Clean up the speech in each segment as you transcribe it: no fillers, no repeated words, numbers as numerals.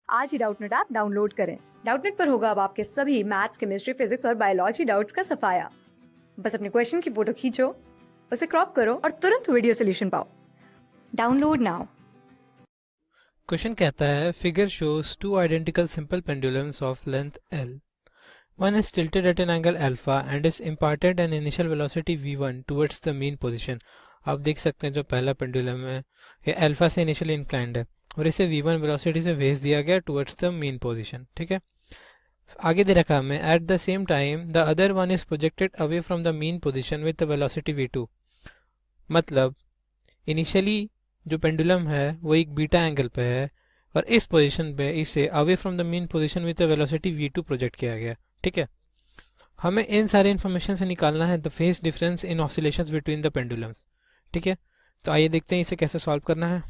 आज ही Doubtnut app download करें। Doubtnut पर होगा अब आपके सभी मैथ्स, केमिस्ट्री, फिजिक्स और बायोलॉजी डाउट्स का सफाया। बस अपने क्वेश्चन की फोटो खींचो, उसे क्रॉप करो और तुरंत वीडियो सोल्यूशन पाओ। Download now. क्वेश्चन कहता है figure shows two identical simple pendulums of length L. One is tilted at an angle alpha and is imparted an initial velocity v1 towards the mean position. आप देख सकते हैं जो पहला pendulum है ये अल्फा से इनिशियली इंक्लाइंड है और इसे v1 वेलोसिटी से भेज दिया गया टुवर्ड्स द मीन पोजीशन। ठीक है, आगे दे रखा हमें at the same time the other one is projected away from the mean position with the velocity v2। मतलब इनिशियली जो पेंडुलम है वो एक बीटा एंगल पे है और इस पोजीशन पे इसे away from the mean position with the velocity v2 project किया गया। ठीक है, हमें इन सारे इन्फॉर्मेशन से निकालना है the phase difference in oscillations between the pendulums. ठीक है, तो आइए देखते हैं इसे कैसे सॉल्व करना है।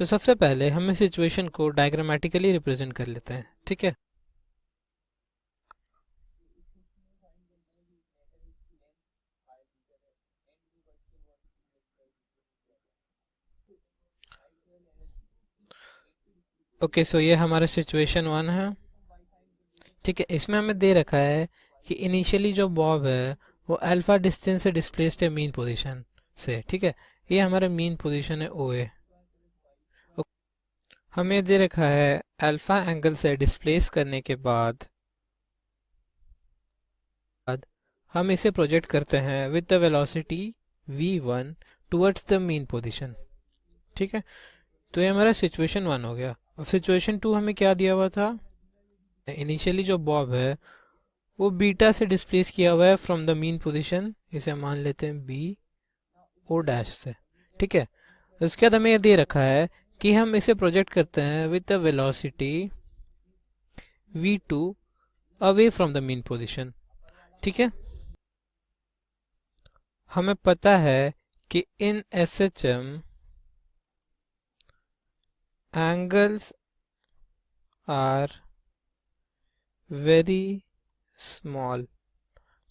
तो सबसे पहले हम इस सिचुएशन को डायग्रामेटिकली रिप्रेजेंट कर लेते हैं। ठीक है, ओके सो ये हमारा सिचुएशन 1 है। ठीक है, इसमें हमें दे रखा है कि इनिशियली जो बॉब है वो अल्फा डिस्टेंस से डिस्प्लेस्ड है मीन पोजीशन से। ठीक है, ये हमारा मीन पोजीशन है OA। हमें दे रखा है अल्फा एंगल से डिस्प्लेस करने के बाद हम इसे प्रोजेक्ट करते हैं with the velocity v1 towards the mean position. ठीक है, तो ये हमारा सिचुएशन 1 हो गया। और सिचुएशन 2 हमें क्या दिया हुआ था, इनिशियली जो बॉब है वो बीटा से डिस्प्लेस किया हुआ है फ्रॉम द मीन पोजीशन, इसे मान लेते हैं बी ओ डैश से। ठीक है, उसके बाद हमें ये दे रखा है कि हम इसे प्रोजेक्ट करते हैं with the velocity v2 away from the mean position. ठीक है, हमें पता है कि in SHM angles are very small.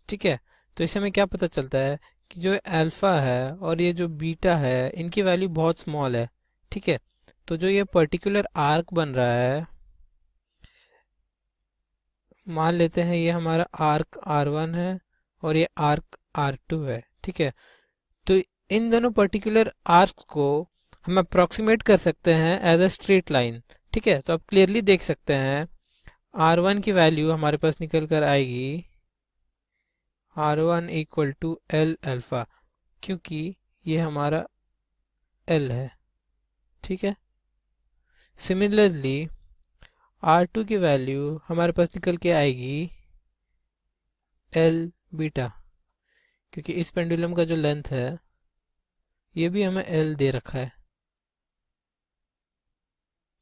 ठीक है, तो इससे हमें क्या पता चलता है कि जो अल्फा है और ये जो बीटा है इनकी वैल्यू बहुत स्मॉल है। ठीक है, तो जो ये पर्टिकुलर आर्क बन रहा है, मान लेते हैं ये हमारा आर्क R1 है और ये आर्क R2 है। ठीक है, तो इन दोनों पर्टिकुलर आर्क्स को हम अप्रोक्सीमेट कर सकते हैं एज अ स्ट्रेट लाइन। ठीक है, तो आप क्लियरली देख सकते हैं R1 की वैल्यू हमारे पास निकल कर आएगी R1 equal to L alpha, क्योंकि ये हमारा L है। ठीक है, सिमिलरली R2 की वैल्यू हमारे पास निकल के आएगी L बीटा, क्योंकि इस पेंडुलम का जो लेंथ है ये भी हमें L दे रखा है।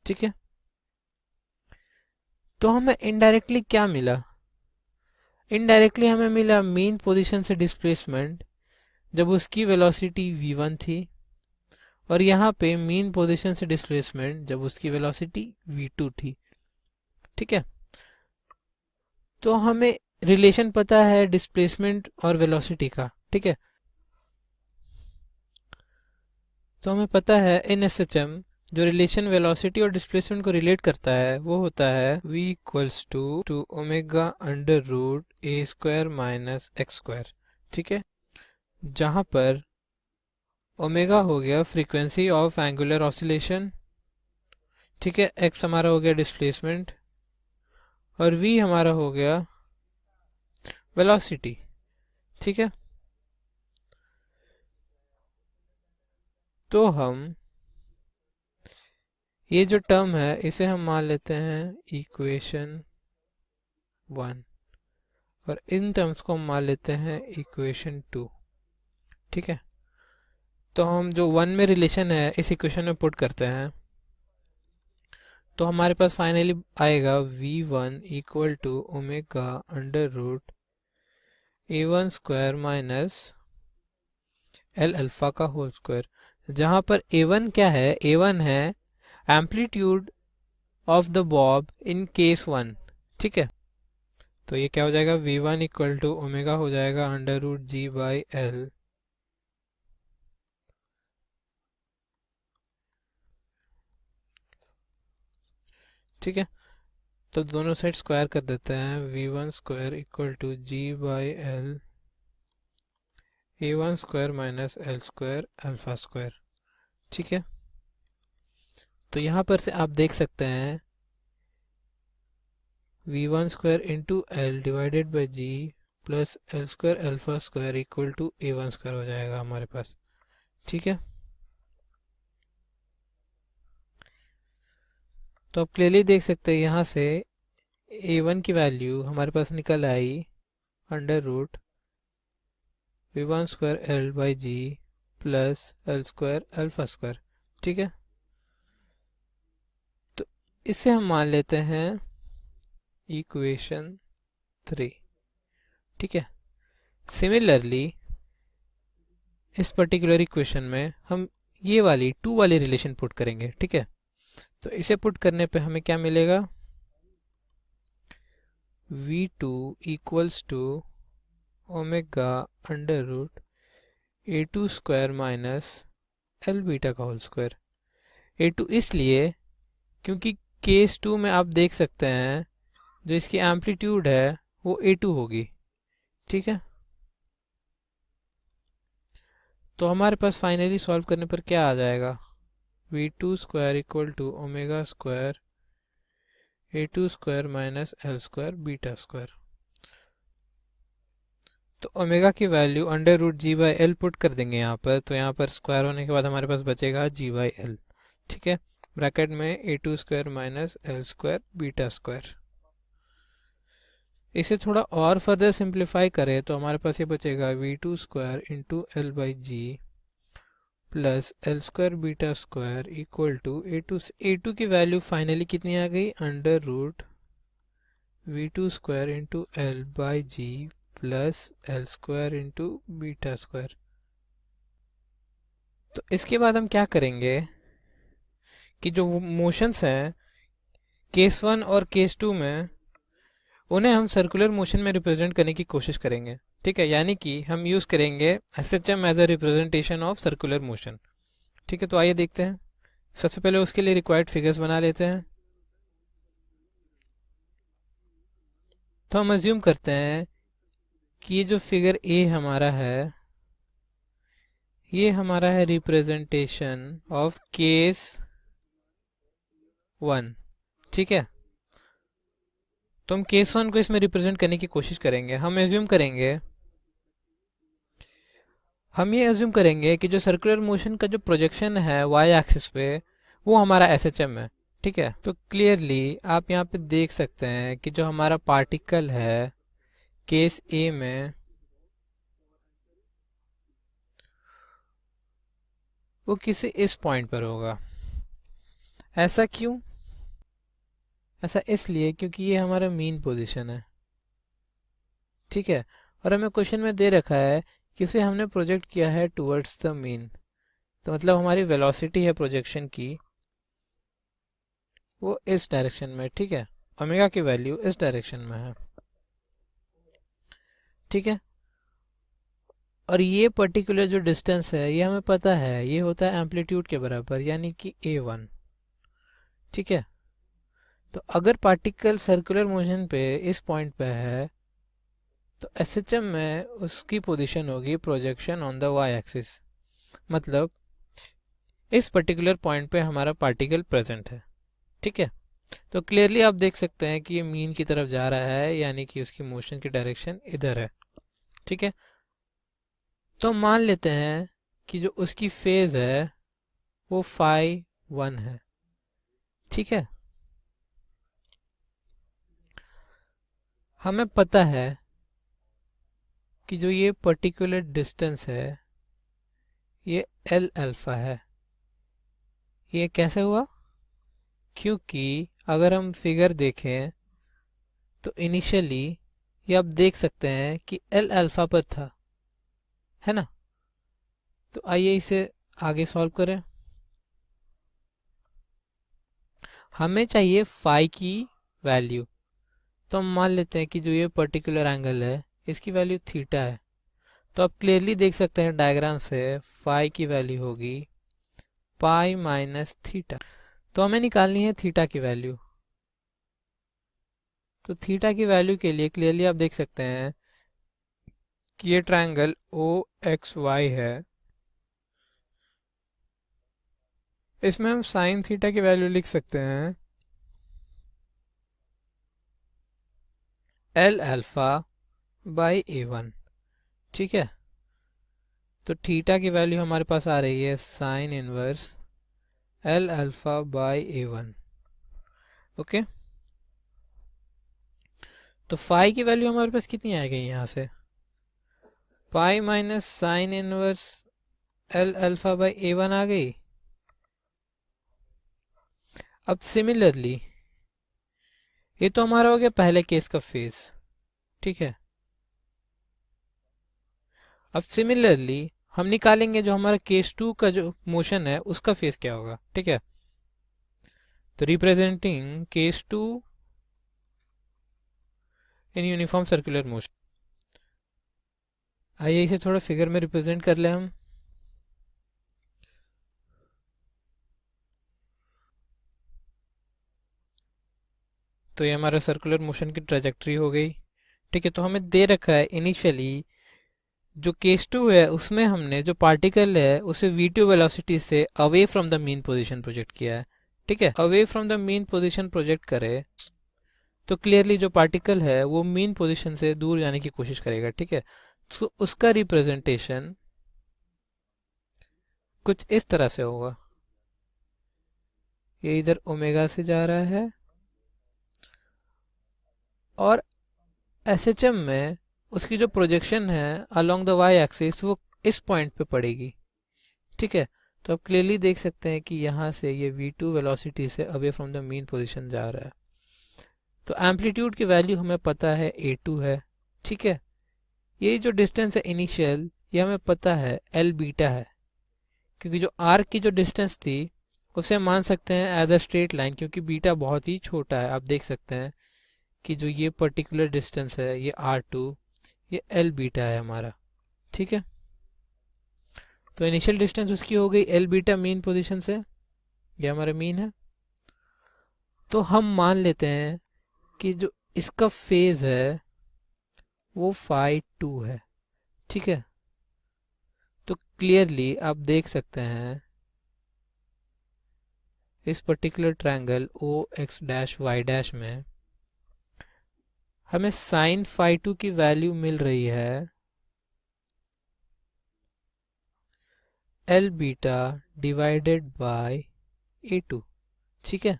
ठीक है, तो हमें इनडायरेक्टली क्या मिला, इनडायरेक्टली हमें मिला मीन पोजीशन से डिस्प्लेसमेंट जब उसकी वेलोसिटी v1 थी और यहाँ पे मीन पोजीशन से डिस्प्लेसमेंट जब उसकी वेलोसिटी v2 थी। ठीक है, तो हमें रिलेशन पता है डिस्प्लेसमेंट और वेलोसिटी का। ठीक है, तो हमें पता है इन SHM जो रिलेशन वेलोसिटी और डिस्प्लेसमेंट को रिलेट करता है वो होता है v equals to omega under root a square minus x square. ठीक है, जहां पर ओमेगा हो गया फ्रीक्वेंसी ऑफ एंगुलर ऑसिलेशन। ठीक है, x हमारा हो गया डिस्प्लेसमेंट और v हमारा हो गया वेलोसिटी। ठीक है, तो हम ये जो टर्म है इसे हम मान लेते हैं इक्वेशन 1 और इन टर्म्स को हम मान लेते हैं इक्वेशन 2। ठीक है, तो हम जो 1 में रिलेशन है इस इक्वेशन में पुट करते हैं तो हमारे पास फाइनली आएगा v1 equal to omega under root a1 square minus l alpha का होल स्क्वायर, जहां पर a1 क्या है, a1 है amplitude of the bob in case 1। ठीक है, तो ये क्या हो जाएगा v1 इक्वल टू ओमेगा हो जाएगा under root g by l ठीक है, तो दोनों साइड स्क्वायर कर देते हैं। v1 square equal to g by l a1 square minus l square alpha square. ठीक है, तो यहाँ पर से आप देख सकते हैं v1 square into l divided by ji plus L square alpha square equal to a1 square हो जाएगा हमारे पास। ठीक है, तो आप क्लियरली देख सकते हैं यहाँ से a1 की वैल्यू हमारे पास निकल आई under root v1 square L by ji plus L square alpha square. ठीक है, तो इससे हम मान लेते हैं इक्वेशन 3। ठीक है, सिमिलरली इस पर्टिकुलर इक्वेशन में हम ये वाली 2 वाली रिलेशन पुट करेंगे। ठीक है, तो इसे पुट करने पे हमें क्या मिलेगा, v2 equals to omega under root a2 square minus l beta का होल स्क्वायर। a2 इसलिए क्योंकि केस 2 में आप देख सकते हैं जो इसकी एम्पलीट्यूड है वो a2 होगी। ठीक है, तो हमारे पास फाइनली सॉल्व करने पर क्या आ जाएगा, v2 square equal to omega square a2 square minus l square beta square. तो ओमेगा की value under root g by l put कर देंगे यहाँ पर, तो यहाँ पर स्क्वायर होने के बाद हमारे पास बचेगा जी बाई एल। ठीक है, ब्रैकेट में a2 square minus l square beta square. इसे थोड़ा और फर्दर सिंप्लीफाई करें तो हमारे पास ये बचेगा v2 square into l by ji plus L square beta square equal to a2 की वैल्यू फाइनली कितनी आ गई, under root v2 square into l by ji plus L square into beta square. तो इसके बाद हम क्या करेंगे कि जो मोशंस हैं केस 1 और केस 2 में उन्हें हम सर्कुलर मोशन में रिप्रेजेंट करने की कोशिश करेंगे। ठीक है, यानी कि हम यूज करेंगे SHM as a representation of circular motion. ठीक है, तो आइए देखते हैं। सबसे पहले उसके लिए रिक्वायर्ड फिगर्स बना लेते हैं। तो हम अज्यूम करते हैं कि ये जो फिगर ए हमारा है ये हमारा है रिप्रेजेंटेशन ऑफ केस 1। ठीक है, तो हम केस 1 को इसमें रिप्रेजेंट करने की कोशिश करेंगे। हम ये अज्यूम करेंगे कि जो सर्कुलर मोशन का जो प्रोजेक्शन है वाई एक्सिस पे वो हमारा SHM है। ठीक है, तो क्लियरली आप यहाँ पे देख सकते हैं कि जो हमारा पार्टिकल है केस ए में वो किसी इस पॉइंट पर होगा। ऐसा क्यों? ऐसा इसलिए क्योंकि ये हमारा मीन पोजीशन है। ठीक है, और हमें क्वेश्चन में दे रखा है कि उसे हमने प्रोजेक्ट किया है टुवर्ड्स द मीन, तो मतलब हमारी वेलोसिटी है प्रोजेक्शन की वो इस डायरेक्शन में। ठीक है, ओमेगा की वैल्यू इस डायरेक्शन में है। ठीक है, और ये पर्टिकुलर जो डिस्टेंस है ये हमें पता है ये होता है एम्पलीट्यूड के बराबर यानी कि a1। ठीक है, तो अगर पार्टिकल सर्कुलर मोशन पे इस पॉइंट पे है तो SHM में उसकी पोजीशन होगी projection on the Y axis, मतलब इस पर्टिकुलर पॉइंट पे हमारा पार्टिकल प्रेजेंट है। ठीक है, तो क्लियरली आप देख सकते हैं कि ये मीन की तरफ जा रहा है यानी कि उसकी मोशन की डायरेक्शन इधर है। ठीक है, तो मान लेते हैं कि जो उसकी फेज है वो φ1 है। ठीक है, हमें पता है कि जो ये पर्टिकुलर डिस्टेंस है ये एल अल्फा है। ये कैसे हुआ? क्योंकि अगर हम फिगर देखें तो इनिशियली ये आप देख सकते हैं कि एल अल्फा पर था, है ना। तो आइए इसे आगे सॉल्व करें। हमें चाहिए फाई की वैल्यू, तो हम मान लेते हैं कि जो ये पर्टिकुलर एंगल है इसकी वैल्यू थीटा है। तो आप क्लियरली देख सकते हैं डायग्राम से फाई की वैल्यू होगी पाई माइनस थीटा। तो हमें निकालनी है थीटा की वैल्यू। तो थीटा की वैल्यू के लिए क्लियरली आप देख सकते हैं कि ये ट्रायंगल ओ एक्स वाई है, इसमें हम साइन थीटा की वैल्यू लिख सकते हैं L alpha by A one. ठीक है, तो थीटा की वैल्यू हमारे पास आ रही है sine inverse L alpha by A one. Okay, तो फाई की वैल्यू हमारे पास कितनी आ गई यहाँ से, pi minus sine inverse L alpha by A one आ गई। अब सिमिलरली ये तो हमारा हो गया पहले केस का फेज। ठीक है, अब सिमिलरली हम निकालेंगे जो हमारा केस 2 का जो मोशन है उसका फेज क्या होगा। ठीक है, तो representing case 2 in uniform circular motion, आइए इसे थोड़ा फिगर में रिप्रेजेंट कर ले हम। तो ये हमारा सर्कुलर मोशन की ट्रेजेक्ट्री हो गई। ठीक है, तो हमें दे रखा है इनिशियली जो केस 2 है उसमें हमने जो पार्टिकल है उसे v2 वेलोसिटी से away from the mean position project किया है। ठीक है, away from the mean position project करे तो क्लियरली जो पार्टिकल है वो मीन पोजीशन से दूर जाने की कोशिश करेगा। ठीक है, तो उसका रिप्रेजेंटेशन कुछ इस तरह से होगा, ये इधर ओमेगा से जा रहा है और एसएचएम में उसकी जो प्रोजेक्शन है अलोंग द वाई एक्सिस वो इस पॉइंट पे पड़ेगी। ठीक है, तो आप क्लियरली देख सकते हैं कि यहाँ से ये v2 वेलोसिटी से away from the mean position जा रहा है। तो एम्पलीट्यूड की वैल्यू हमें पता है a2 है। ठीक है, ये जो डिस्टेंस है इनिशियल ये हमें पता है एल बीटा है, क्योंकि जो आर्क की जो डिस्टेंस थी उसे हम मान सकते हैं एज अ स्ट्रेट लाइन, क्योंकि बीटा बहुत ही छोटा है। आप देख सकते हैं कि जो ये पर्टिकुलर डिस्टेंस है ये r2, ये एल बीटा है हमारा। ठीक है, तो इनिशियल डिस्टेंस उसकी हो गई एल बीटा मीन पोजीशन से, ये हमारा मीन है। तो हम मान लेते हैं कि जो इसका फेज है वो फाई 2 है। ठीक है, तो क्लियरली आप देख सकते हैं इस particular triangle O X dash Y dash में हमें साइन फाई 2 की वैल्यू मिल रही है L beta divided by a2। ठीक है,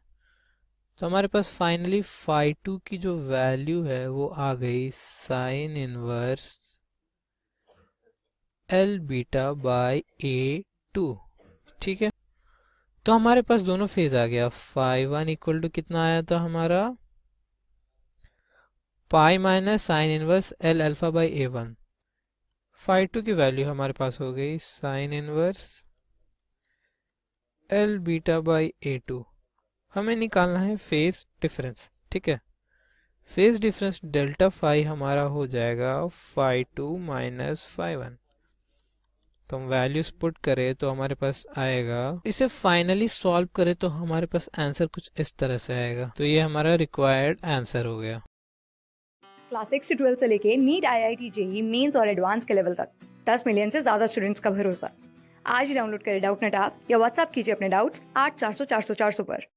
तो हमारे पास फाइनली फाई 2 की जो वैल्यू है वो आ गई sine inverse l beta by a2। ठीक है, तो हमारे पास दोनों फेज आ गया। फाई 1 इक्वल टू कितना आया था हमारा, pi minus sine inverse L alpha by A one. Phi 2 की वैल्यू हमारे पास हो गई sine inverse l beta by a2। हमें निकालना है फेज डिफरेंस। ठीक है, फेज डिफरेंस डेल्टा फाई हमारा हो जाएगा फाई 2 माइनस फाई 1। तो हम वैल्यूज पुट करें तो हमारे पास आएगा, इसे फाइनली सॉल्व करें तो हमारे पास आंसर कुछ इस तरह से आएगा। तो ये हमारा रिक्वायर्ड आंसर हो गया। क्लास 6 से 12 से लेके नीट, IIT, जेई मेंस और एडवांस के लेवल तक 10 मिलियन से ज्यादा स्टूडेंट्स का भरोसा। आज ही डाउनलोड करें डाउटनेट ऐप या व्हाट्सएप कीजिए अपने डाउट्स 8400 400 400 पर।